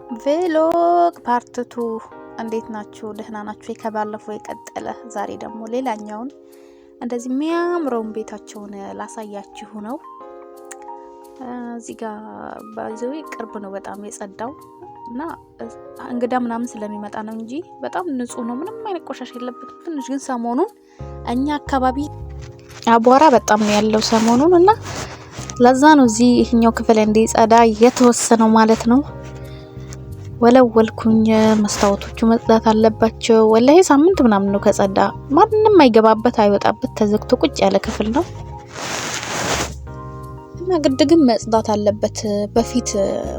ቬሎግ ፓርት 2 እንዴት ናችሁ? ደህና ናችሁ? ከባለፈው የቀጠለ ዛሬ ደግሞ ሌላኛውን እንደዚህ የሚያምረውን ቤታቸውን ላሳያችሁ ነው። እዚህ ጋር ባይዘው ቅርብ ነው በጣም የጸዳው እና እንግዳ ምናምን ስለሚመጣ ነው እንጂ በጣም ንጹህ ነው። ምንም አይነት ቆሻሻ የለበትም። ትንሽ ግን ሰሞኑን እኛ አካባቢ አቧራ በጣም ነው ያለው ሰሞኑን እና ለዛ ነው እዚህ ይሄኛው ክፍል እንዲጸዳ የተወሰነው ማለት ነው። ወለወልኩኝ። መስታወቶቹ መጽዳት አለባቸው። ወላሂ ሳምንት ምናምን ነው ከጸዳ። ማንንም አይገባበት አይወጣበት ተዘግቶ ቁጭ ያለ ክፍል ነው እና ግድግም መጽዳት አለበት። በፊት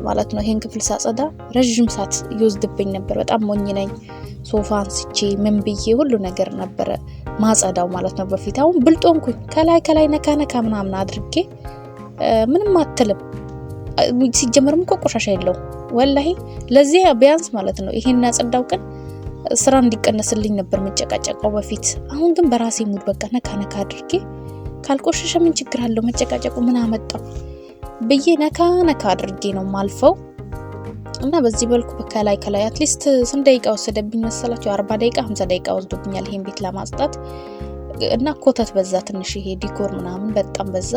ማለት ነው ይሄን ክፍል ሳጸዳ ረጅም ሰዓት ይወስድብኝ ነበር። በጣም ሞኝ ነኝ። ሶፋ አንስቼ ምን ብዬ ሁሉ ነገር ነበር ማጸዳው ማለት ነው በፊት። አሁን ብልጦንኩኝ ከላይ ነካ ምናምን አድርጌ ምንም አትልም። ሲጀመርም እኮ ቆሻሻ የለውም ወላሂ። ለዚህ ቢያንስ ማለት ነው ይሄን ያጸዳው ቀን ስራ እንዲቀነስልኝ ነበር መጨቃጨቀው በፊት። አሁን ግን በራሴ ሙድ በቃ ነካ አድርጌ ካልቆሸሸ ምን ችግር አለው መጨቃጨቁ ምን አመጣው ብዬ ነካ አድርጌ ነው ማልፈው እና በዚህ በልኩ ከላይ አትሊስት ስንት ደቂቃ ወሰደብኝ መሰላችሁ? 40 ደቂቃ 50 ደቂቃ ወስዶብኛል ይሄን ቤት ለማጽዳት እና ኮተት በዛ ትንሽ ይሄ ዲኮር ምናምን በጣም በዛ።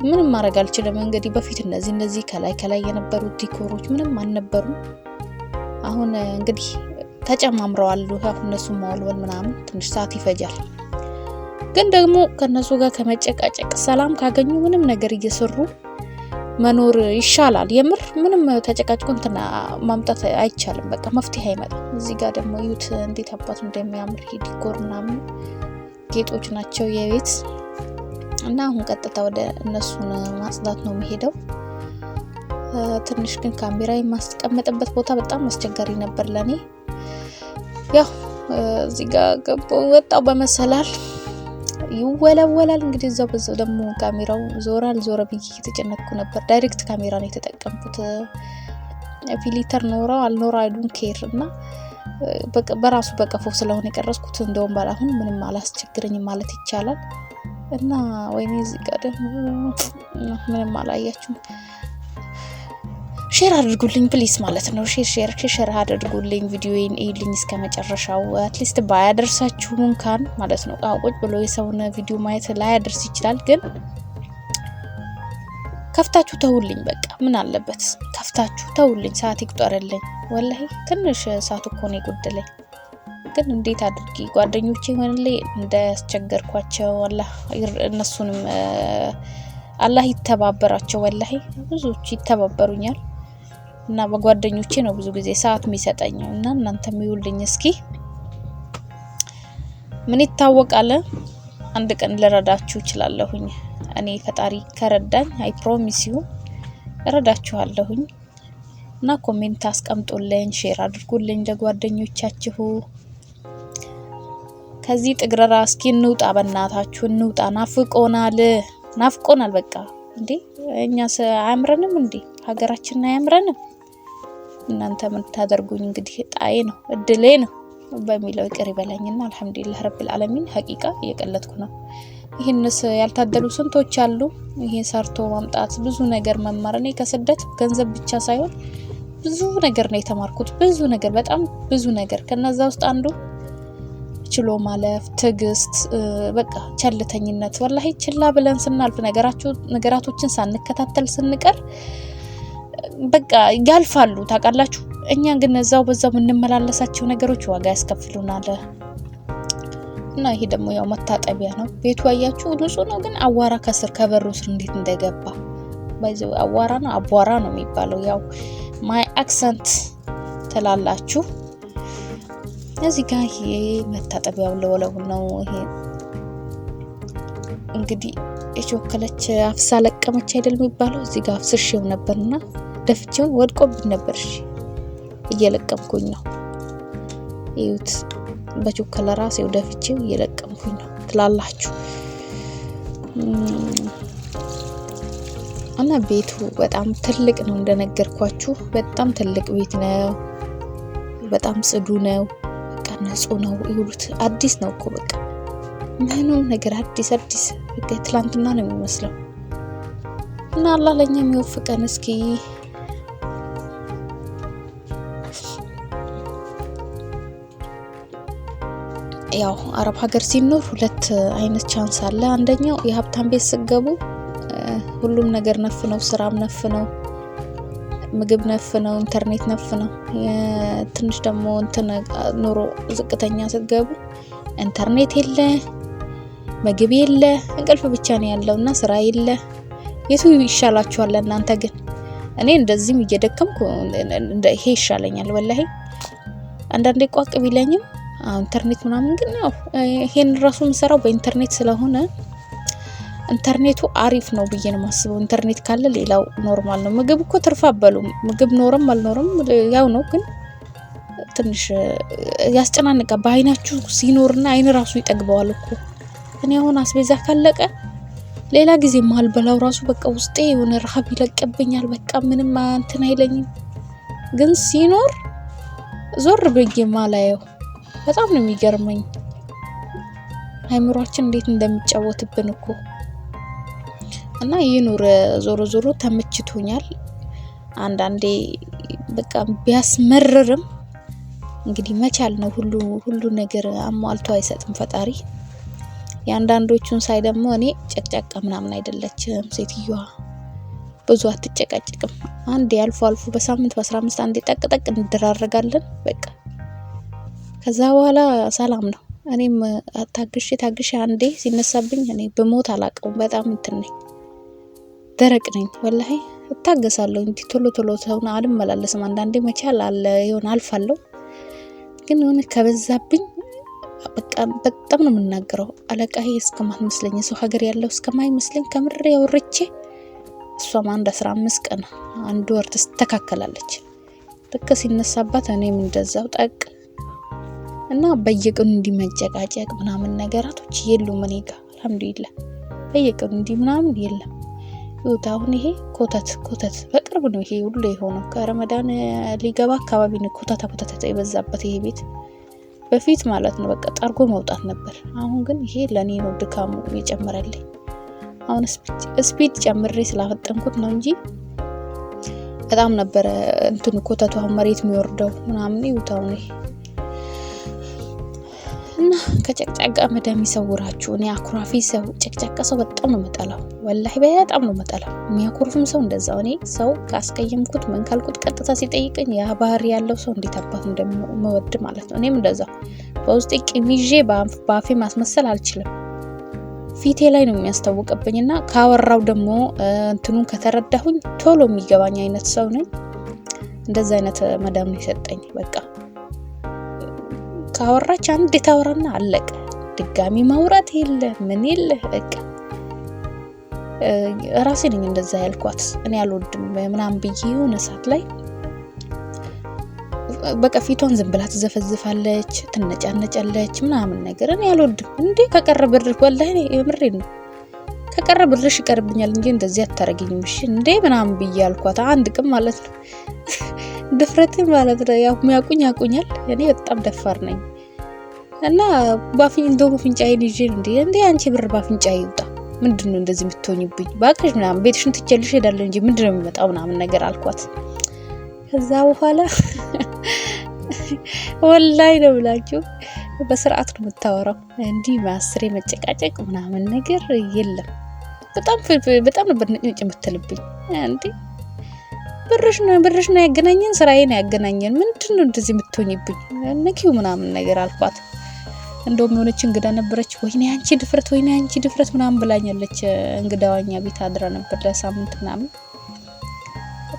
ምንም ማድረግ አልችልም እንግዲህ። በፊት እነዚህ ከላይ የነበሩት ዲኮሮች ምንም አልነበሩም። አሁን እንግዲህ ተጨማምረዋል። እነሱ ማወልወል ምናምን ትንሽ ሰዓት ይፈጃል። ግን ደግሞ ከነሱ ጋር ከመጨቃጨቅ ሰላም ካገኙ ምንም ነገር እየሰሩ መኖር ይሻላል። የምር ምንም ተጨቃጭቆ እንትና ማምጣት አይቻልም። በቃ መፍትሄ አይመጣም። እዚህ ጋር ደግሞ ዩት እንዴት አባቱ እንደሚያምር ዲኮር ምናምን ጌጦች ናቸው የቤት እና አሁን ቀጥታ ወደ እነሱን ማጽዳት ነው የሚሄደው። ትንሽ ግን ካሜራ የማስቀመጥበት ቦታ በጣም አስቸጋሪ ነበር ለኔ። ያው እዚህ ጋር ገባው ወጣው በመሰላል ይወለወላል እንግዲህ እዛው በዛው ደግሞ ካሜራው ዞረ ብዬ እየተጨነቅኩ ነበር። ዳይሬክት ካሜራ ነው የተጠቀምኩት። ፊልተር ኖረው አልኖረው አይዱን ኬር እና በራሱ በቀፎ ስለሆነ የቀረጽኩት እንደውም ባላሁን ምንም አላስቸግረኝም ማለት ይቻላል። እና ወይኔ እዚህ ጋር ደግሞ ምንም አላያችሁም። ሼር አድርጉልኝ ፕሊስ ማለት ነው። ሼር አድርጉልኝ ቪዲዮዬን እዩልኝ እስከመጨረሻው። አትሊስት ባያደርሳችሁ እንኳን ማለት ነው ቁጭ ብሎ የሰውን ቪዲዮ ማየት ላይ ያደርስ ይችላል። ግን ከፍታችሁ ተውልኝ በቃ ምን አለበት ከፍታችሁ ተውልኝ። ሰዓት ይቆጠርልኝ ወላሂ ትንሽ ሰዓት እኮ ነው የጎደለኝ። ግን እንዴት አድርጌ ጓደኞቼ ሆነልኝ እንዳያስቸገርኳቸው እነሱንም አላህ ይተባበራቸው። ወላሂ ብዙዎች ይተባበሩኛል እና በጓደኞቼ ነው ብዙ ጊዜ ሰዓት የሚሰጠኝ እና እናንተም ይውልኝ እስኪ ምን ይታወቃል አንድ ቀን ልረዳችሁ እችላለሁኝ። እኔ ፈጣሪ ከረዳኝ አይ ፕሮሚስ ዩ እረዳችኋለሁኝ። እና ኮሜንት አስቀምጡልኝ፣ ሼር አድርጉልኝ ለጓደኞቻችሁ። ከዚህ ጥግረራ እስኪ እንውጣ በእናታችሁ እንውጣ። ናፍቆናል በቃ እንዴ እኛስ አያምረንም እንዴ? ሀገራችን አያምረንም? እናንተ ምን ታደርጉኝ እንግዲህ ጣዬ ነው እድሌ ነው በሚለው ይቅር ይበላኝና አልহামዱሊላህ ረብል ዓለሚን። ሐቂቃ እየቀለጥኩ ነው። ይሄንስ ያልታደሉ ስንቶች አሉ። ይሄ ሰርቶ ማምጣት ብዙ ነገር መማር። እኔ ከስደት ገንዘብ ብቻ ሳይሆን ብዙ ነገር ነው የተማርኩት። ብዙ ነገር በጣም ብዙ ነገር። ከነዛ ውስጥ አንዱ ችሎ ማለፍ፣ ትዕግስት፣ በቃ ቸልተኝነት። ወላሂ ችላ ብለን ስናልፍ ነገራቶችን ሳንከታተል ስንቀር በቃ ያልፋሉ ታውቃላችሁ። እኛ ግን እዛው በዛው የምንመላለሳቸው ነገሮች ዋጋ ያስከፍሉናል። እና ይሄ ደግሞ ያው መታጠቢያ ነው ቤቱ። አያችሁ ንጹህ ነው ግን አዋራ ከስር ከበሩ ስር እንዴት እንደገባ ባይዘው አዋራ ነው አቧራ ነው የሚባለው። ያው ማይ አክሰንት ተላላችሁ። እዚህ ጋር ይሄ መታጠቢያው ለወለው ነው። ይሄ እንግዲህ የቾከለች አፍሳ ለቀመች አይደል የሚባለው። እዚህ ጋር አፍስሽው ነበርና ደፍቼው ወድቆብኝ ነበር። እሺ እየለቀምኩኝ ነው። እዩት በቾከለ ራሴው ደፍቼው እየለቀምኩኝ ነው ትላላችሁ። እና ቤቱ በጣም ትልቅ ነው እንደነገርኳችሁ። በጣም ትልቅ ቤት ነው። በጣም ጽዱ ነው። በቃ ንጹህ ነው። ይሁት አዲስ ነው እኮ በቃ ምንም ነገር አዲስ በቃ ትላንትና ነው የሚመስለው። እና አላህ ለኛ የሚወፍቀን እስኪ ያው አረብ ሀገር ሲኖር ሁለት አይነት ቻንስ አለ። አንደኛው የሀብታም ቤት ስገቡ ሁሉም ነገር ነፍ ነው፣ ስራም ነፍ ነው፣ ምግብ ነፍ ነው፣ ኢንተርኔት ነፍ ነው። ትንሽ ደግሞ ኑሮ ዝቅተኛ ስትገቡ ኢንተርኔት የለ፣ ምግብ የለ፣ እንቅልፍ ብቻ ነው ያለውና ስራ የለ። የቱ ይሻላችኋል እናንተ ግን? እኔ እንደዚህም እየደከምኩ ይሄ ይሻለኛል ወላሂ። አንዳንዴ ቋቅ ቢለኝም ኢንተርኔት ምናምን ግን ያው ይሄን ራሱ የምሰራው በኢንተርኔት ስለሆነ ኢንተርኔቱ አሪፍ ነው ብዬ ነው የማስበው። ኢንተርኔት ካለ ሌላው ኖርማል ነው። ምግብ እኮ ትርፍ አበሉም፣ ምግብ ኖርም አልኖርም ያው ነው። ግን ትንሽ ያስጨናንቃል። በአይናችሁ ሲኖርና አይን ራሱ ይጠግበዋል እኮ። እኔ አሁን አስቤዛ ካለቀ ሌላ ጊዜ ማልበላው ራሱ በቃ ውስጤ የሆነ ረሃብ ይለቀብኛል። በቃ ምንም እንትን አይለኝም። ግን ሲኖር ዞር ብዬ ማላየው በጣም ነው የሚገርመኝ። አይምሮአችን እንዴት እንደሚጫወትብን እኮ። እና ይኑር ዞሮ ዞሮ ተመችቶኛል። አንዳንዴ በቃ ቢያስመርርም እንግዲህ መቻል ነው። ሁሉ ነገር አሟልቶ አይሰጥም ፈጣሪ። ያንዳንዶቹን ሳይ ደግሞ እኔ ጨቅጫቃ ምናምን አይደለችም ሴትዮዋ፣ ብዙ አትጨቃጭቅም። አንዴ አልፎ በሳምንት በ15 አንዴ ጠቅጠቅ እንደራረጋለን በቃ። ከዛ በኋላ ሰላም ነው። እኔም ታግሼ አንዴ ሲነሳብኝ እኔ በሞት አላቀውም። በጣም እንትን ነኝ፣ ደረቅ ነኝ ወላሂ። እታገሳለሁ እንጂ ቶሎ ሰውን አልመላለስም። አንዳንዴ መቻል አለ ይሆን አልፋለሁ። ግን የሆነ ከበዛብኝ በቃ በጣም ነው የምናገረው። አለቃዬ እስከማትመስለኝ ሰው ሀገር ያለው እስከማይመስለኝ ከምሬ ያወርቼ እሷም 15 ቀን 1 ወር ተስተካከላለች። ልክ ሲነሳባት እኔም እንደዛው ጠቅ እና በየቀኑ እንዲመጨቃጨቅ ምናምን ነገራቶች የሉም እኔ ጋር አልሐምዱሊላህ። በየቀኑ ምናምን የለም። ይሁት አሁን ይሄ ኮተት በቅርብ ነው ይሄ ሁሉ የሆነው። ከረመዳን ሊገባ አካባቢ ነው ኮተታ የበዛበት ይሄ ቤት። በፊት ማለት ነው በቃ ጠርጎ መውጣት ነበር። አሁን ግን ይሄ ለኔ ነው ድካሙ የጨመረልኝ። አሁን ስፒድ ጨምሬ ስላፈጠንኩት ነው እንጂ በጣም ነበር ኮተቱ አሁን መሬት የሚወርደው ምናምን ይውታው ነው። እና ከጨቅጫቃ መዳም ይሰውራችሁ። እኔ አኩራፊ ሰው፣ ጨቅጫቃ ሰው በጣም ነው መጣላው ወላሂ፣ በጣም ነው መጣላው። የሚያኮርፍም ሰው እንደዛው። እኔ ሰው ካስቀየምኩት ምን ካልኩት ቀጥታ ሲጠይቀኝ ያ ባህሪ ያለው ሰው እንዴት አባቱ እንደምወድ ማለት ነው። እኔም እንደዛው በውስጤ ቂም ይዤ በአፌ ማስመሰል አልችልም። ፊቴ ላይ ነው የሚያስታውቅብኝና ካወራው ደግሞ ከተረዳሁኝ ቶሎ የሚገባኝ አይነት ሰው ነኝ። እንደዛ አይነት መዳም ነው የሰጠኝ። በቃ ካወራች አንዴ ታወራና አለቀ። ድጋሚ ማውራት የለ ምን የለ በቃ። ራሴ ነኝ እንደዛ ያልኳት። እኔ አልወድም ምናምን ብዬ የሆነ ሰዓት ላይ በቃ ፊቷን ዝም ብላ ትዘፈዝፋለች፣ ትነጫነጫለች ምናምን ነገር። እኔ አልወድም። እንዴ ከቀረ ብር ወላሂ የምሬን ነው፣ ከቀረ ብርሽ ይቀርብኛል እንጂ እንደዚህ አታረጊኝም እሺ እንዴ ምናምን ብዬ አልኳት። አንድ ቀን ማለት ነው ድፍረቴ ማለት ነው። ያው የሚያቁኝ ያቁኛል። እኔ በጣም ደፋር ነኝ እና ባፍንጫዬን ይዤ እንዴ አንቺ ብር ባፍንጫዬ ይውጣ፣ ምንድነው እንደዚህ የምትሆኝብኝ? ባክሽ ምናምን ቤትሽን ትቼልሽ ሄዳለሁ እንጂ ምንድነው የሚመጣው ምናምን ነገር አልኳት። ከዛ በኋላ ወላሂ ነው ብላችሁ በስርዓት ነው የምታወራው። እንዲህ ማስሬ መጨቃጨቅ ምናምን ነገር የለም። በጣም ነበር ንጭ የምትልብኝ። እንዴ ብርሽ ነው ያገናኘን፣ ስራዬን ያገናኘን፣ ምንድነው እንደዚህ የምትሆኝብኝ? ነኪው ምናምን ነገር አልኳት። እንደውም የሆነች እንግዳ ነበረች። ወይኔ አንቺ ድፍረት ምናምን ብላኛለች። እንግዳዋኛ ቤት አድራ ነበር ለሳምንት ምናምን።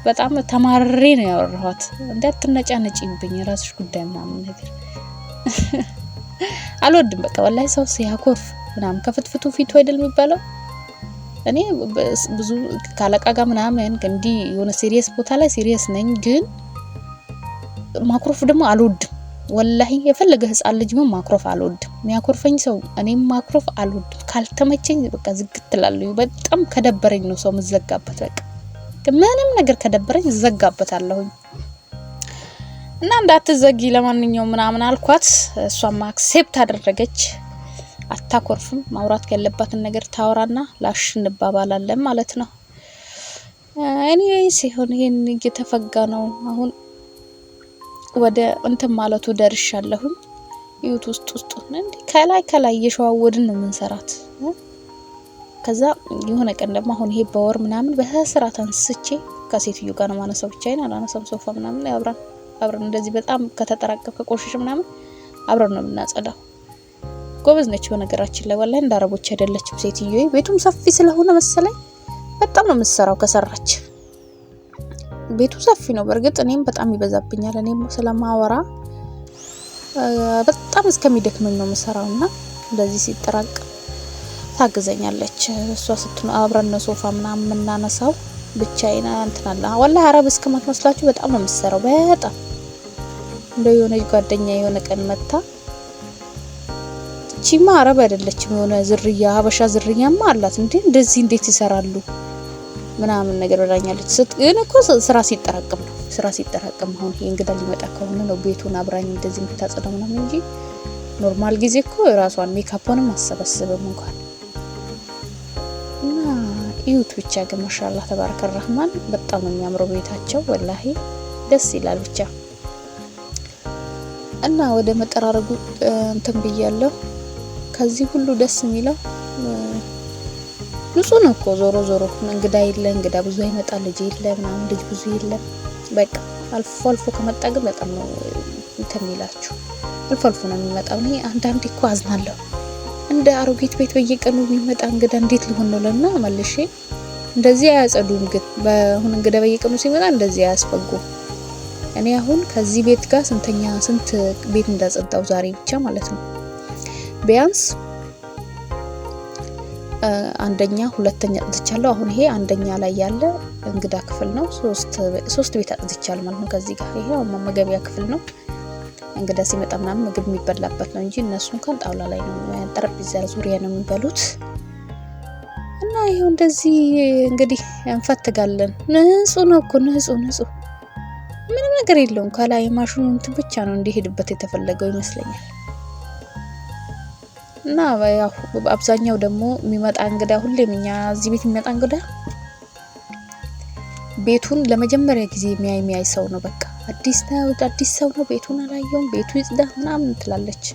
በጣም ተማርሬ ነው ያወራኋት። እንዳትነጫነጪብኝ ራስሽ ጉዳይ ምናምን ነገር አልወድም። በቃ ወላሂ ሰው ሲያኮርፍ ምናምን ከፍትፍቱ ፊቱ አይደል የሚባለው። እኔ ብዙ ካለቃ ጋር ምናምን እንዲህ የሆነ ሲሪየስ ቦታ ላይ ሲሪየስ ነኝ፣ ግን ማክሮፍ ደግሞ አልወድም። ወላሂ የፈለገ ህፃን ልጅ ማክሮፍ አልወድም። የሚያኮርፈኝ ሰው እኔም ማክሮፍ አልወድም። ካልተመቸኝ በቃ ዝግት እላለሁ። በጣም ከደበረኝ ነው ሰው መዘጋበት። በቃ ምንም ነገር ከደበረኝ ዘጋበታለሁኝ እና እንዳትዘጊ ለማንኛውም ምናምን አልኳት። እሷም አክሴፕት አደረገች። አታኮርፍም። ማውራት ያለባትን ነገር ታወራና ላሽ እንባባላለን ማለት ነው። ኤኒዌይስ ሲሆን ይሄን እየተፈጋ ነው። አሁን ወደ ማለቱ ደርሻለሁኝ። ይሁት ውስጥ እንዴ ከላይ እየሸዋወድን ነው ምንሰራት። ከዛ የሆነ ቀን ደግሞ አሁን ይሄ በወር ምናምን በስራት አንስቼ ከሴትዮ ጋር ነው ማነሳው፣ ብቻዬን አላነሳም። ሶፋ ምናምን ላይ አብረን እንደዚህ በጣም ከተጠራቀመ ከቆሸሸ ምናምን አብረን ነው የምናጸዳው። ጎበዝ ነች በነገራችን ላይ ወላሂ፣ እንዳረቦች አይደለችም ሴትዮ። ቤቱም ሰፊ ስለሆነ መሰለኝ በጣም ነው የምትሰራው ከሰራች። ቤቱ ሰፊ ነው በእርግጥ፣ እኔም በጣም ይበዛብኛል። እኔም ስለማወራ በጣም እስከሚደክመኝ ነው የምሰራውና እንደዚህ ሲጠራቀም ታግዘኛለች። እሷ ስትኖር አብረን ነው ሶፋ ምናምን የምናነሳው። ብቻዬን እንትናላ ወላሂ አረብ እስከማትመስላችሁ በጣም ነው የምትሰራው። በጣም እንደው የሆነች ጓደኛ የሆነ ቀን መታ ቺማ አረብ አይደለችም የሆነ ዝርያ ሀበሻ ዝርያማ አላት እንዴ እንደዚህ እንዴት ይሰራሉ ምናምን ነገር ብላኛለች። ግን እኮ ስራ ሲጠራቀም አሁን ይሄ እንግዳ ሊመጣ ከሆነ ነው ቤቱን አብራኝ እንደዚህ የምታጸዳው ምናምን እንጂ ኖርማል ጊዜ እኮ ራሷን ሜካፕንም አሰበስብም እንኳን። እና እዩት ብቻ ግን ማሻአላህ ተባረከ ረህማን በጣም የሚያምረው ቤታቸው ወላሂ ደስ ይላል ብቻ። እና ወደ መጠራረጉ እንትን ብያለሁ። ከዚህ ሁሉ ደስ የሚለው ንጹህ ነው እኮ ዞሮ እንግዳ ብዙ አይመጣ፣ ልጅ የለ ምናምን ልጅ ብዙ የለ። በቃ አልፎ ከመጣ ግን በጣም ነው እንትን ይላችሁ። አልፎ ነው የሚመጣው። እኔ አንዳንዴ እኮ አዝናለሁ እንደ አሮጌት ቤት በየቀኑ የሚመጣ እንግዳ እንዴት ሊሆን ነው ለና መልሼ እንደዚህ አያጸዱም። ግን በአሁን እንግዳ በየቀኑ ሲመጣ እንደዚህ አያስፈጉም። እኔ አሁን ከዚህ ቤት ጋር ስንት ቤት እንዳጸዳው ዛሬ ብቻ ማለት ነው። ቢያንስ አንደኛ ሁለተኛ አጽድቻለሁ። አሁን ይሄ አንደኛ ላይ ያለ እንግዳ ክፍል ነው። ሶስት ቤት አጽድቻለሁ ማለት ነው። ከዚህ ጋር ይሄ መመገቢያ ክፍል ነው። እንግዳ ሲመጣ ምናምን ምግብ የሚበላበት ነው እንጂ እነሱ እንኳን ጣውላ ላይ ነው ጠረጴዛ ዙሪያ ነው የሚበሉት። እና ይሄው እንደዚህ እንግዲህ እንፈትጋለን። ንጹህ ነው እኮ ንጹህ ምንም ነገር የለውም። ከላይ ማሽኑ እንትን ብቻ ነው እንዲሄድበት የተፈለገው ይመስለኛል። እና ያው አብዛኛው ደግሞ የሚመጣ እንግዳ ሁሌም እኛ እዚህ ቤት የሚመጣ እንግዳ ቤቱን ለመጀመሪያ ጊዜ የሚያይ ሰው ነው። በቃ አዲስ ሰው ነው፣ ቤቱን አላየውም፣ ቤቱ ይጽዳ ምናምን ትላለች።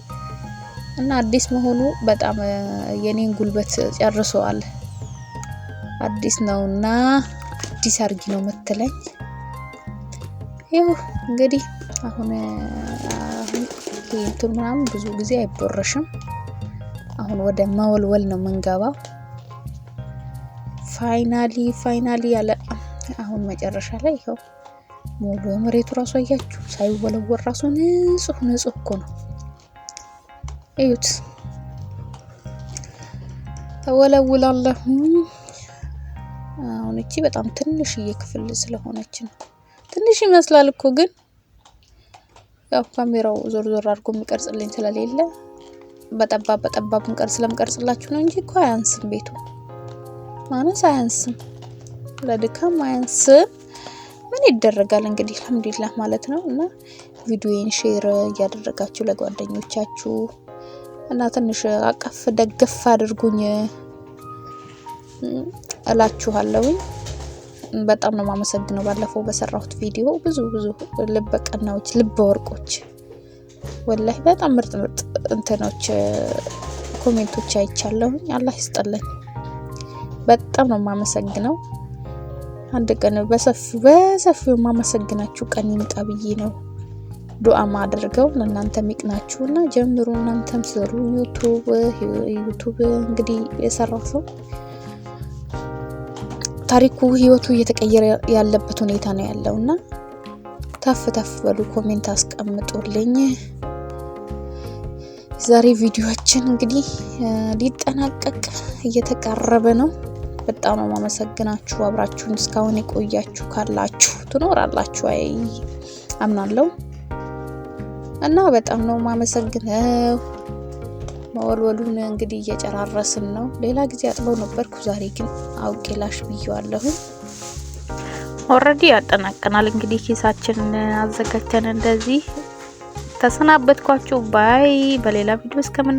እና አዲስ መሆኑ በጣም የኔን ጉልበት ጨርሰዋል። አዲስ ነውና አዲስ አርጊ ነው መተለኝ። ይኸው እንግዲህ አሁን እንትን ምናምን ብዙ ጊዜ አይቦረሽም። አሁን ወደ መወልወል ነው መንገባው። ፋይናሊ ያለ አሁን መጨረሻ ላይ ይኸው ሙሉ መሬቱ ራሱ አያችሁ ሳይወለወል ራሱ ንጹህ እኮ ነው። እዩት ተወለውላለሁ። አሁን እቺ በጣም ትንሽዬ ክፍል ስለሆነች ነው። ትንሽ ይመስላል እኮ ግን ያው ካሜራው ዞር አድርጎ የሚቀርጽልኝ ስለሌለ በጠባብ ስለምቀርጽላችሁ ነው እንጂ እኮ አያንስም። ቤቱ ማነስ አያንስም፣ ለድካም አያንስም። ምን ይደረጋል እንግዲህ አልሐምዱሊላህ ማለት ነው። እና ቪዲዮዬን ሼር እያደረጋችሁ ለጓደኞቻችሁ እና ትንሽ አቀፍ ደገፍ አድርጉኝ እላችኋለሁ። በጣም ነው ማመሰግነው። ባለፈው በሰራሁት ቪዲዮ ብዙ ልበቀናዎች ልበወርቆች ወላሂ በጣም ምርጥ እንትኖች ኮሜንቶች አይቻለሁ። አላህ ይስጠልኝ። በጣም ነው ማመሰግነው። አንድ ቀን በሰፊው ማመሰግናችሁ ቀን ይምጣ ብዬ ነው ዱአ ማድረገው። ለእናንተ ሚቅናችሁና ጀምሩ፣ እናንተም ስሩ። ዩቲዩብ እንግዲህ የሰራው ሰው ታሪኩ ህይወቱ እየተቀየረ ያለበት ሁኔታ ነው ያለውና ተፍ በሉ፣ ኮሜንት አስቀምጡልኝ። ዛሬ ቪዲዮአችን እንግዲህ ሊጠናቀቅ እየተቃረበ ነው። በጣም ነው ማመሰግናችሁ። አብራችሁን እስካሁን የቆያችሁ ካላችሁ ትኖራላችሁ አምናለሁ እና በጣም ነው ማመሰግነው። መወልወሉን እንግዲህ እየጨራረስን ነው። ሌላ ጊዜ አጥበው ነበርኩ፣ ዛሬ ግን አውቄ ላሽ ብዬዋለሁ። ኦሬዲ ያጠናቀናል። እንግዲህ ኪሳችንን አዘጋጅተን እንደዚህ ተሰናበትኳችሁ። ባይ። በሌላ ቪዲዮ እስከምን